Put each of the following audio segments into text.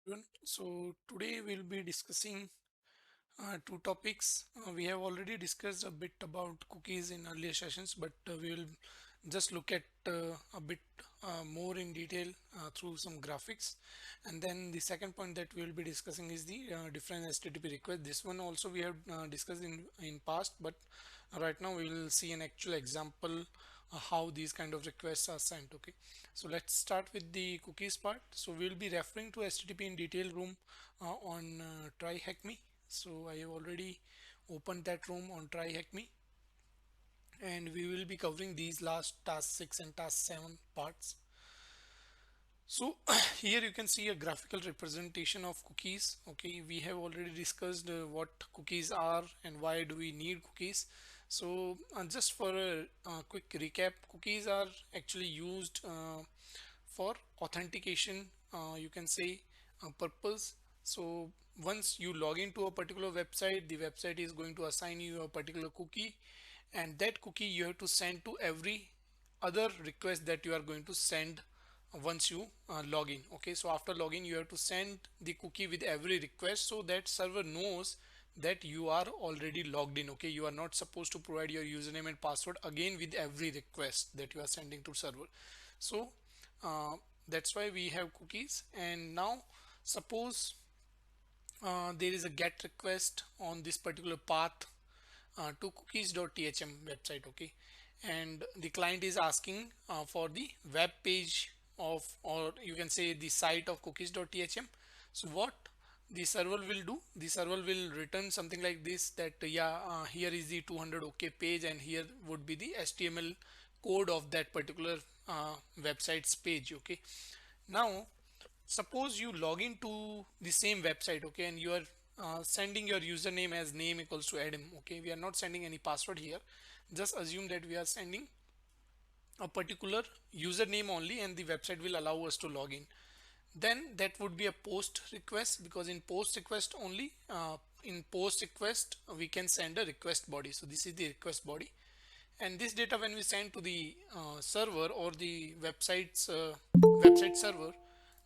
Everyone. So today we'll be discussing two topics. We have already discussed a bit about cookies in earlier sessions, but we will just look at a bit more in detail through some graphics. And then the second point that we will be discussing is the different HTTP request. This one also we have discussed in past, but right now we will see an actual example how these kind of requests are sent. Okay, so let's start with the cookies part. So we'll be referring to HTTP in detail room on TryHackMe. So I have already opened that room on TryHackMe, and we will be covering these last task 6 and task 7 parts. So here you can see a graphical representation of cookies. Okay, we have already discussed what cookies are and why do we need cookies. So just for a quick recap, cookies are actually used for authentication, you can say, purpose. So once you log into a particular website, the website is going to assign you a particular cookie, and that cookie you have to send to every other request that you are going to send once you log in. Okay, so after login you have to send the cookie with every request so that server knows that you are already logged in. Okay, you are not supposed to provide your username and password again with every request that you are sending to server. So uh, that's why we have cookies. And now suppose there is a get request on this particular path to cookies.thm website. Okay, and the client is asking for the web page of, or you can say the site of cookies.thm. So what the server will do, the server will return something like this, that here is the 200 OK page, and here would be the HTML code of that particular website's page. Okay, now suppose you log into the same website. Okay, and you are sending your username as name equals to Adam. Okay, we are not sending any password here. Just assume that we are sending a particular username only, and the website will allow us to log in. Then that would be a post request, because in post request only, in post request we can send a request body. So this is the request body, and this data when we send to the server or the website server,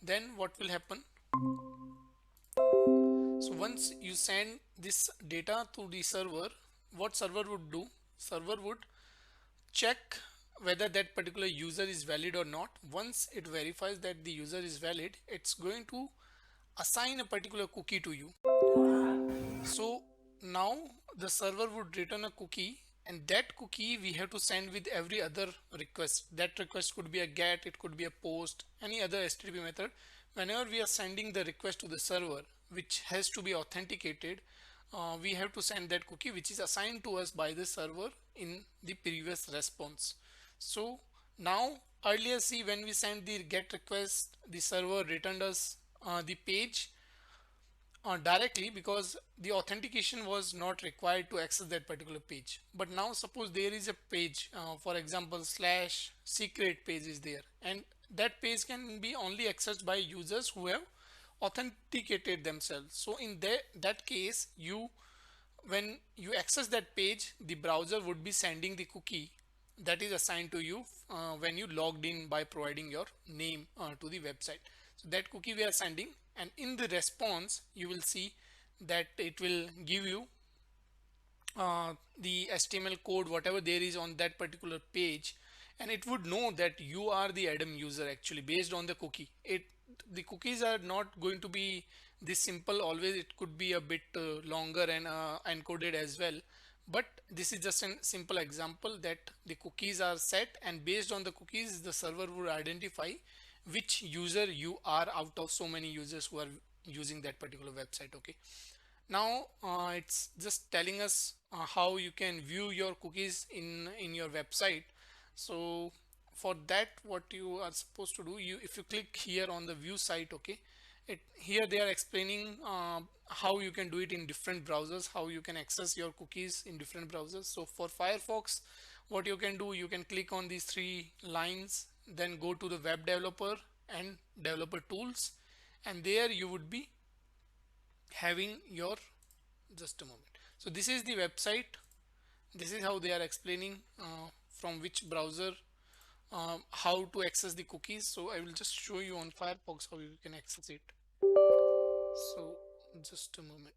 then what will happen? So once you send this data to the server, what server would do? Server would check whether that particular user is valid or not. Once it verifies that the user is valid, it's going to assign a particular cookie to you. So now the server would return a cookie, and that cookie we have to send with every other request. That request could be a get, it could be a post, any other HTTP method. Whenever we are sending the request to the server, which has to be authenticated, we have to send that cookie which is assigned to us by the server in the previous response. So now earlier, see, when we sent the get request, the server returned us the page directly, because the authentication was not required to access that particular page. But now suppose there is a page, for example slash secret page is there, and that page can be only accessed by users who have authenticated themselves. So in that case, when you access that page, the browser would be sending the cookie that is assigned to you when you logged in by providing your name to the website. So that cookie we are sending, and in the response you will see that it will give you the HTML code, whatever there is on that particular page, and it would know that you are the Adam user actually based on the cookie. The cookies are not going to be this simple always. It could be a bit longer and encoded as well. But this is just a simple example that the cookies are set, and based on the cookies the server would identify which user you are out of so many users who are using that particular website. Okay, now it's just telling us how you can view your cookies in your website. So for that, what you are supposed to do, you if you click here on the view site, okay, here they are explaining how you can do it in different browsers, how you can access your cookies in different browsers. So for Firefox, what you can do, you can click on these three lines, then go to the web developer and developer tools, and there you would be having your, just a moment. So this is the website. This is how they are explaining from which browser how to access the cookies. So I will just show you on Firefox how you can access it. So just a moment.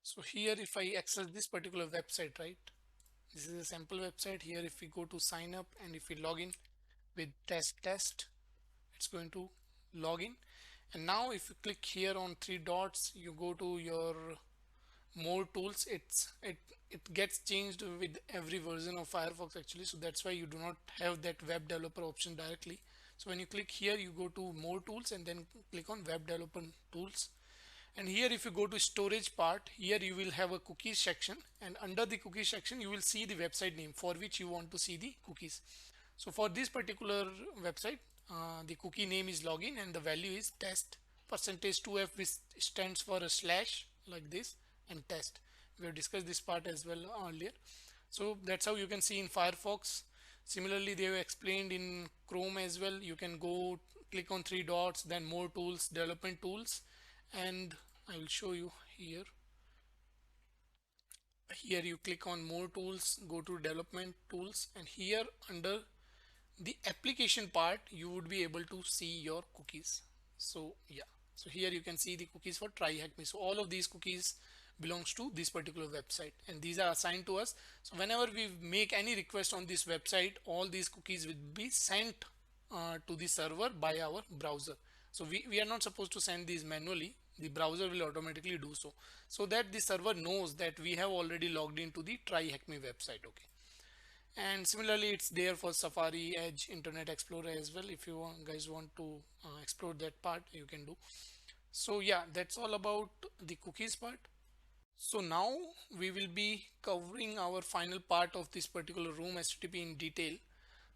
So here if I access this particular website, right? This is a sample website. Here if we go to sign up and if we log in with test, it's going to log in. And now if you click here on three dots, you go to your more tools. It gets changed with every version of Firefox actually, so that's why you do not have that web developer option directly. So when you click here, you go to more tools and then click on web developer tools. And here if you go to storage part, here you will have a cookies section, and under the cookies section you will see the website name for which you want to see the cookies. So for this particular website, the cookie name is login and the value is test percentage 2f, which stands for a slash like this, and test. We have discussed this part as well earlier. So that's how you can see in Firefox. Similarly, they have explained in Chrome as well. You can go click on three dots, then more tools, development tools, and I will show you here. Here you click on more tools, go to development tools, and here under the application part you would be able to see your cookies. So yeah, so here you can see the cookies for TryHackMe. So all of these cookies belongs to this particular website and these are assigned to us. So whenever we make any request on this website, all these cookies will be sent to the server by our browser. So we are not supposed to send these manually. The browser will automatically do so, so that the server knows that we have already logged into the TryHackMe website. Okay. And similarly it's there for Safari, Edge, Internet Explorer as well. If you guys want to explore that part, you can do. So yeah, that's all about the cookies part. So now we will be covering our final part of this particular room HTTP in detail.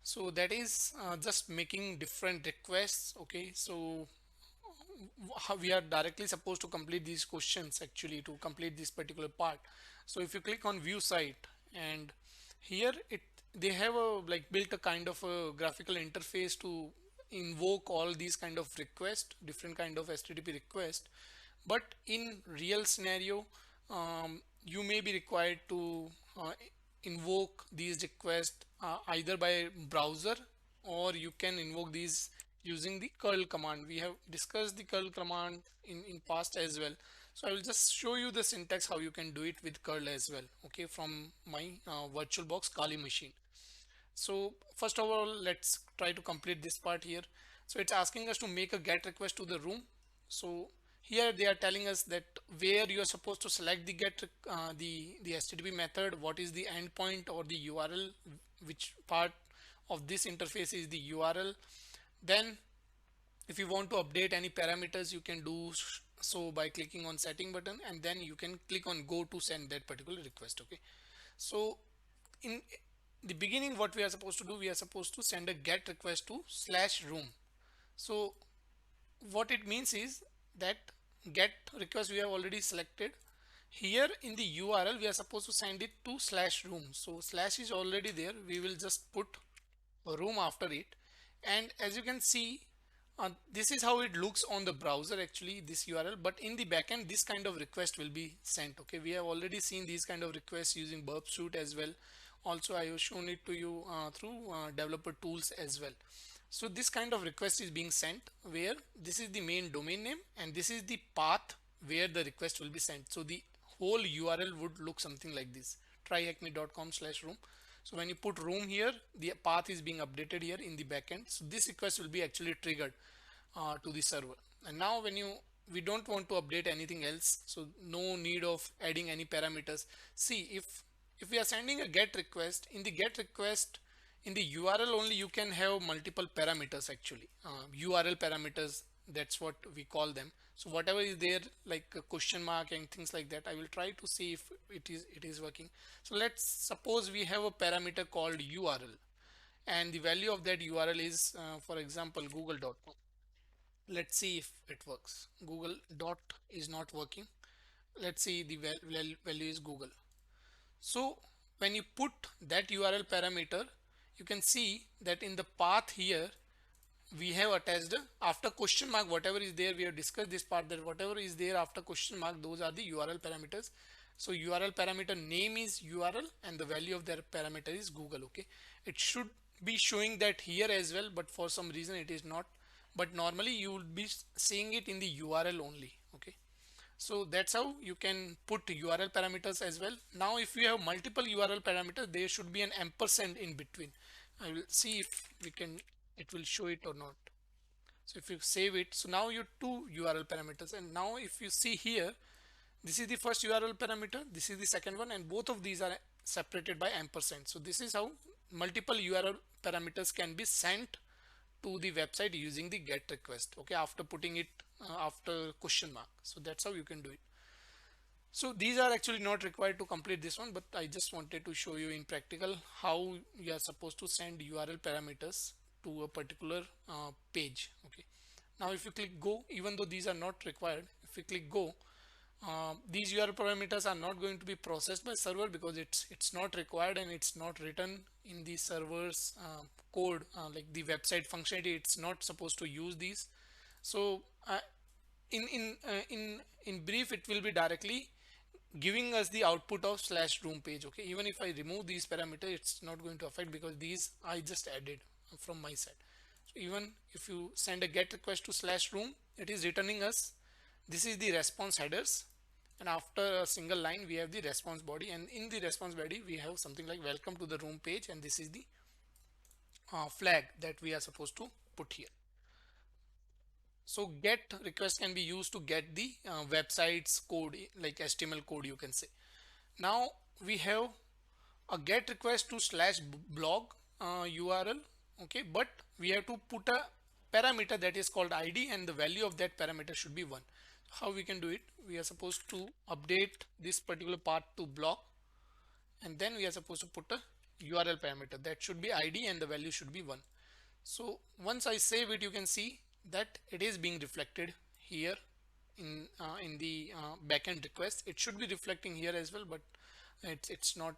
So that is just making different requests. Okay, so how we are directly supposed to complete these questions actually to complete this particular part. So if you click on view site, and here it they have a like built a kind of a graphical interface to invoke all these kind of request, different kind of HTTP request. But in real scenario, you may be required to invoke these requests either by browser, or you can invoke these using the curl command. We have discussed the curl command in past as well. So I will just show you the syntax how you can do it with curl as well. Okay, from my VirtualBox Kali machine. So first of all, let's try to complete this part here. So it's asking us to make a GET request to the room. So here they are telling us that where you are supposed to select the GET the HTTP method, what is the endpoint or the URL, which part of this interface is the URL. Then if you want to update any parameters, you can do so by clicking on setting button, and then you can click on go to send that particular request. Okay, so in the beginning what we are supposed to do, we are supposed to send a GET request to /room. So what it means is that GET request we have already selected. Here in the URL we are supposed to send it to /room. So slash is already there, we will just put a room after it. And as you can see, this is how it looks on the browser actually, this URL, but in the backend this kind of request will be sent. Okay, we have already seen these kind of requests using burp suite as well. Also I have shown it to you through developer tools as well. So this kind of request is being sent where this is the main domain name and this is the path where the request will be sent. So the whole URL would look something like this: tryhackme.com/room. So when you put room here, the path is being updated here in the backend. So this request will be actually triggered to the server. And now when we don't want to update anything else, so no need of adding any parameters. See, if we are sending a GET request, in the GET request in the URL only you can have multiple parameters actually, URL parameters, that's what we call them. So whatever is there like a question mark and things like that, I will try to see if it is working. So let's suppose we have a parameter called URL, and the value of that URL is for example google.com. Let's see if it works. Google dot is not working. Let's see, the value is Google. So when you put that URL parameter, you can see that in the path here we have attached after question mark, whatever is there, we have discussed this part, that whatever is there after question mark, those are the URL parameters. So URL parameter name is URL and the value of that parameter is Google. Okay, it should be showing that here as well, but for some reason it is not. But normally you will be seeing it in the URL only. Okay, so that's how you can put URL parameters as well. Now if you have multiple URL parameters, there should be an ampersand in between. I will see if we can, it will show it or not. So if you save it, so now your two URL parameters, and now if you see here, this is the first URL parameter, this is the second one, and both of these are separated by ampersand. So this is how multiple URL parameters can be sent to the website using the GET request. Okay, after putting it after question mark. So that's how you can do it. So these are actually not required to complete this one, but I just wanted to show you in practical how you are supposed to send URL parameters to a particular page. Okay. Now if you click go, even though these are not required, if you click go, these URL parameters are not going to be processed by server because it's not required and it's not written in the server's code, like the website functionality. It's not supposed to use these. So in brief, it will be directly giving us the output of slash room page. Okay, even if I remove these parameters, it's not going to affect because these I just added from my side. So even if you send a get request to slash room, it is returning us, this is the response headers, and after a single line we have the response body, and in the response body we have something like welcome to the room page, and this is the flag that we are supposed to put here. So get request can be used to get the website's code, like HTML code you can say. Now we have a get request to slash blog URL. Okay, but we have to put a parameter that is called ID, and the value of that parameter should be 1. How we can do it? We are supposed to update this particular part to blog, and then we are supposed to put a URL parameter that should be ID and the value should be 1. So once I save it, you can see that it is being reflected here in the backend request. It should be reflecting here as well, but it's not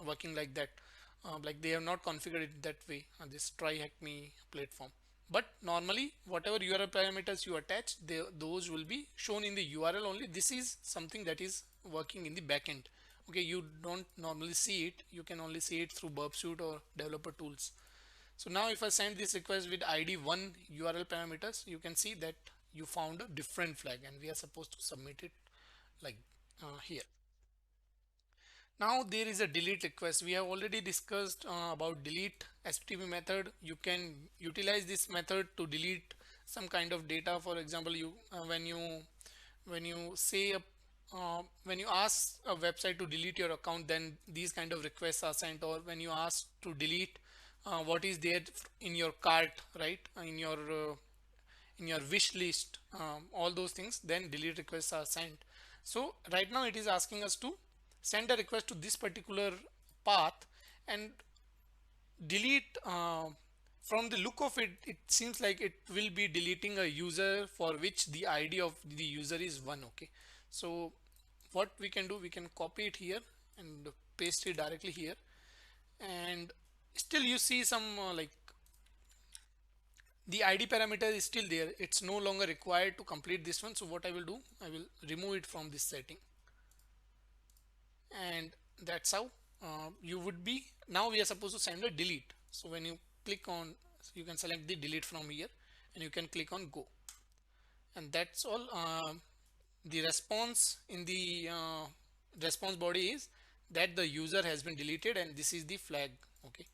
working like that. Like they have not configured it that way on this TryHackMe platform. But normally whatever URL parameters you attach, those will be shown in the URL only. This is something that is working in the backend. Okay, you don't normally see it. You can only see it through Burp Suite or developer tools. So now if I send this request with ID 1 URL parameters, you can see that you found a different flag, and we are supposed to submit it like here. Now there is a delete request. We have already discussed about delete HTTP method. You can utilize this method to delete some kind of data. For example, you when you say when you ask a website to delete your account, then these kind of requests are sent. Or when you ask to delete what is there in your cart, right, in your wish list, all those things, then delete requests are sent. So right now it is asking us to send a request to this particular path and delete. From the look of it, it seems like it will be deleting a user for which the ID of the user is 1. Okay, so what we can do, we can copy it here and paste it directly here, and still you see some like the ID parameter is still there. It's no longer required to complete this one. So what I will do, I will remove it from this setting, and that's how you would be. Now we are supposed to send a delete. So when you click on, so you can select the delete from here and you can click on go, and that's all. The response in the response body is that the user has been deleted, and this is the flag. Okay,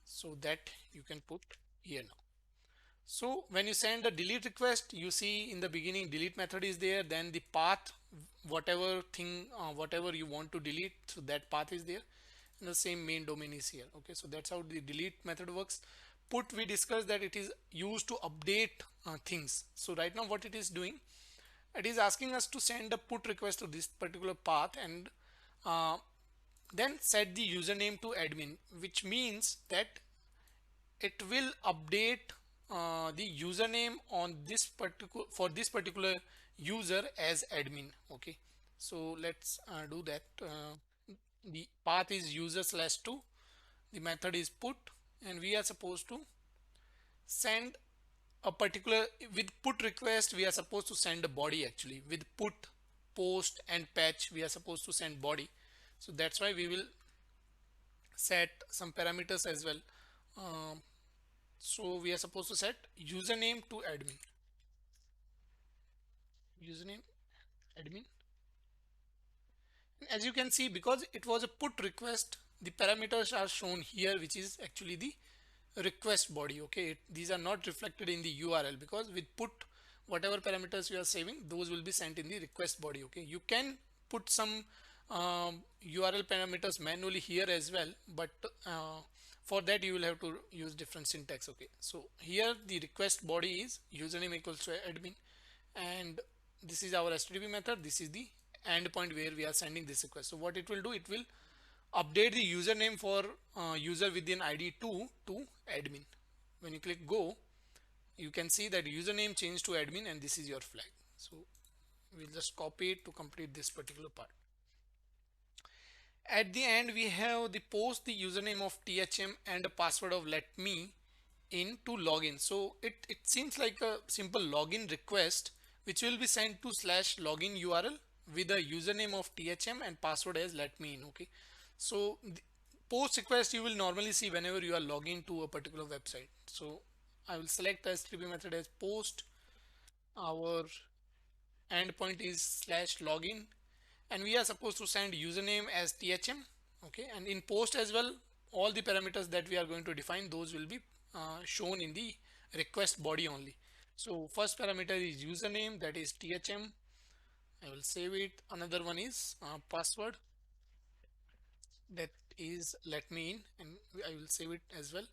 so that you can put here now. So when you send a delete request, you see in the beginning delete method is there, then the path, whatever thing, whatever you want to delete, so that path is there, and the same main domain is here. Okay, so that's how the delete method works. Put, we discussed that it is used to update things. So right now what it is doing, it is asking us to send a put request to this particular path, and then set the username to admin, which means that it will update the username on this particular, for this particular user as admin. Okay, so let's do that. The path is user slash 2, the method is put, and we are supposed to send a particular, with put request we are supposed to send a body. Actually with put post and patch, we are supposed to send body. So that's why we will set some parameters as well. Um, so we are supposed to set username to admin, username admin. As you can see, because it was a put request, the parameters are shown here, which is actually the request body. Okay, these are not reflected in the URL, because with put, whatever parameters you are saving, those will be sent in the request body. Okay, you can put some URL parameters manually here as well, but for that you will have to use different syntax. Okay, so here the request body is username equals to admin, and this is our HTTP method. This is the endpoint where we are sending this request. So what it will do, it will update the username for user within ID 2 to admin. When you click go, you can see that username changed to admin, and this is your flag. So we'll just copy it to complete this particular part. At the end, we have the post the username of THM and a password of let me in to login. So it seems like a simple login request which will be sent to slash login URL with a username of THM and password as let me in. Okay, so the post request you will normally see whenever you are logging to a particular website. So I will select the HTTP method as post. Our endpoint is slash login, and we are supposed to send username as THM. Okay, and in post as well, all the parameters that we are going to define, those will be shown in the request body only. So first parameter is username, that is THM. I will save it. Another one is password, that is let me in, and I will save it as well.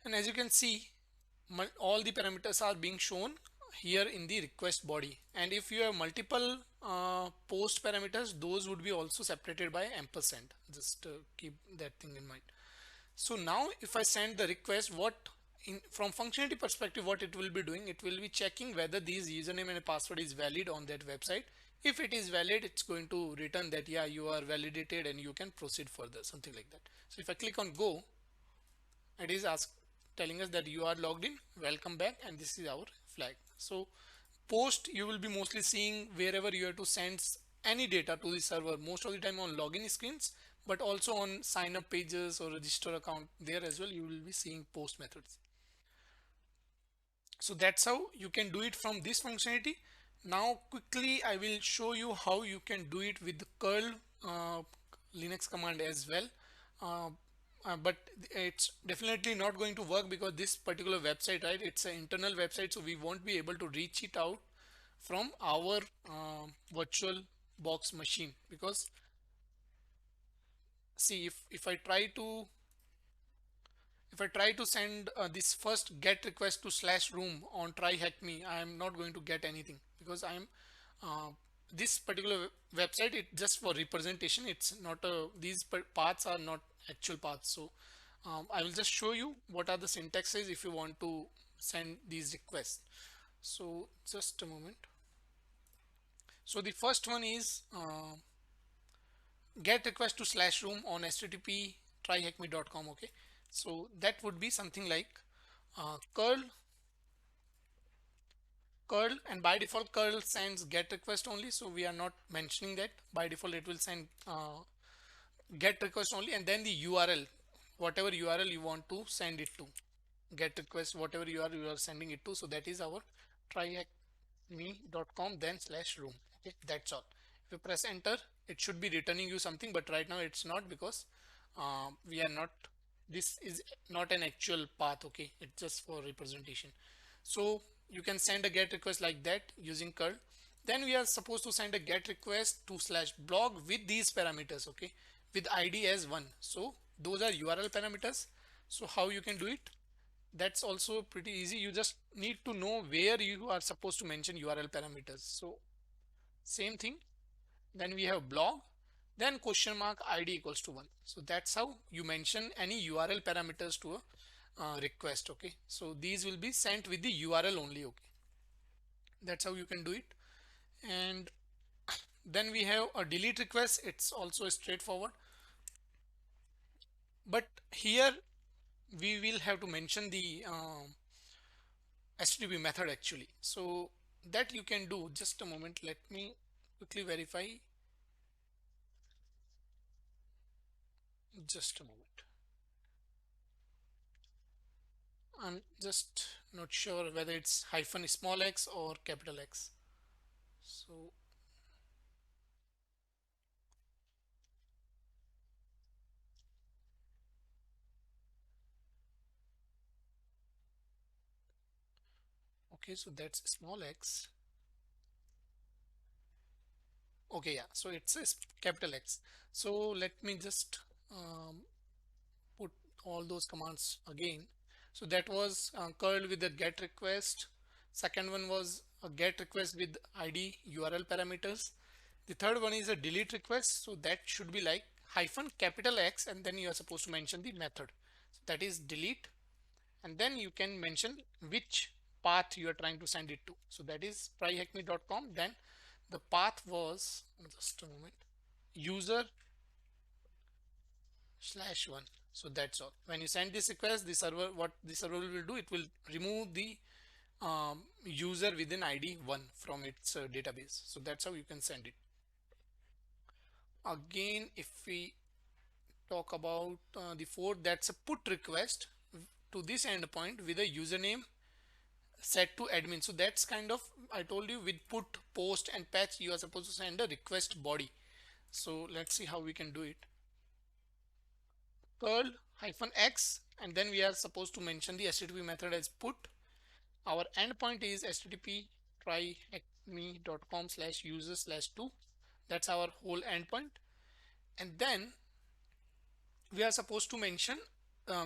And as you can see, all the parameters are being shown here in the request body. And if you have multiple post parameters, those would be also separated by ampersand. Just keep that thing in mind. So now if I send the request, what from functionality perspective, what it will be doing, it will be checking whether these username and password is valid on that website. If it is valid, it's going to return that yeah, you are validated and you can proceed further, something like that. So if I click on go, it is telling us that you are logged in, welcome back, and this is our flag. So post you will be mostly seeing wherever you have to send any data to the server, most of the time on login screens, but also on sign up pages or register account, there as well you will be seeing post methods. So that's how you can do it from this functionality. Now quickly I will show you how you can do it with the curl Linux command as well. Uh, but it's definitely not going to work because this particular website, right, it's an internal website, so we won't be able to reach it out from our virtual box machine. Because see, if I try to send this first get request to slash room on TryHackMe, I am not going to get anything, because I am this particular website, it just for representation. It's not these paths are not actual paths. So I will just show you what are the syntaxes if you want to send these requests. So just a moment. So the first one is get request to slash room on http tryhackme.com. Okay, so that would be something like curl, and by default curl sends get request only, so we are not mentioning that. By default it will send get request only, and then the URL, whatever URL you want to send it to, get request whatever you are sending it to. So that is our tryhackme.com then slash room. Okay, that's all. If you press enter, it should be returning you something, but right now it's not, because we are not, this is not an actual path. Okay, it's just for representation. So you can send a get request like that using curl. Then we are supposed to send a get request to slash blog with these parameters. Okay, with id as 1. So those are URL parameters. So how you can do it, that's also pretty easy. You just need to know where you are supposed to mention URL parameters. So same thing, then we have blog, then question mark id equals to 1. So that's how you mention any URL parameters to a request. Okay, so these will be sent with the URL only. Okay, that's how you can do it. And then we have a delete request. It's also straightforward, but here we will have to mention the HTTP method actually. So that you can do, just a moment, let me quickly verify. Just a moment. I'm just not sure whether it's hyphen small x or capital X. So, okay, so that's small x. Okay, yeah, so it's a capital X. So let me just um, put all those commands again. So that was curl with the get request. Second one was a get request with ID URL parameters. The third one is a delete request. So that should be like hyphen capital X, and then you are supposed to mention the method. So that is delete, and then you can mention which path you are trying to send it to. So that is tryhackme.com. Then the path was, just a moment, user slash one. So that's all. When you send this request, the server, what the server will do, it will remove the user within ID one from its database. So that's how you can send it. Again, if we talk about the fourth, that's a put request to this endpoint with a username set to admin. So that's kind of, I told you, with put, post and patch, you are supposed to send a request body. So let's see how we can do it. Curl hyphen x, and then we are supposed to mention the HTTP method as put. Our endpoint is http tryhackme.com slash user slash 2. That's our whole endpoint. And then we are supposed to mention,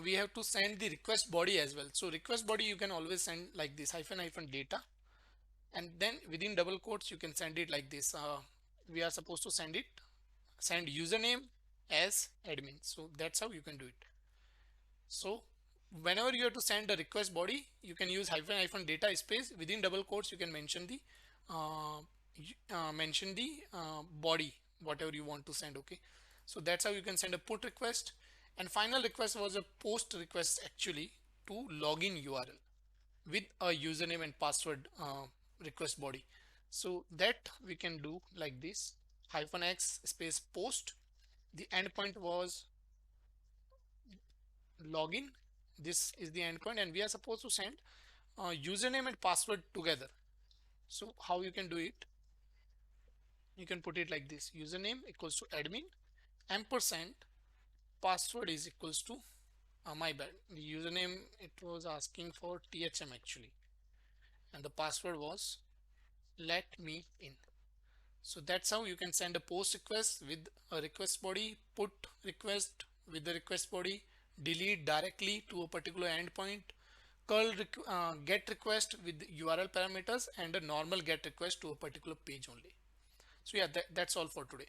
we have to send the request body as well. So request body you can always send like this, hyphen hyphen data, and then within double quotes you can send it like this. We are supposed to send username as admin. So that's how you can do it. So whenever you have to send a request body, you can use hyphen hyphen data space within double quotes. You can mention the body, whatever you want to send. Okay, so that's how you can send a put request. And final request was a post request actually to login URL with a username and password request body. So that we can do like this, hyphen x space post. The endpoint was login. This is the endpoint, and we are supposed to send username and password together. So how you can do it? You can put it like this: username equals to admin, ampersand, password is equals to my bad. The username, it was asking for THM actually, and the password was let me in. So that's how you can send a post request with a request body, put request with the request body, delete directly to a particular endpoint, get request with URL parameters, and a normal get request to a particular page only. So yeah, that's all for today.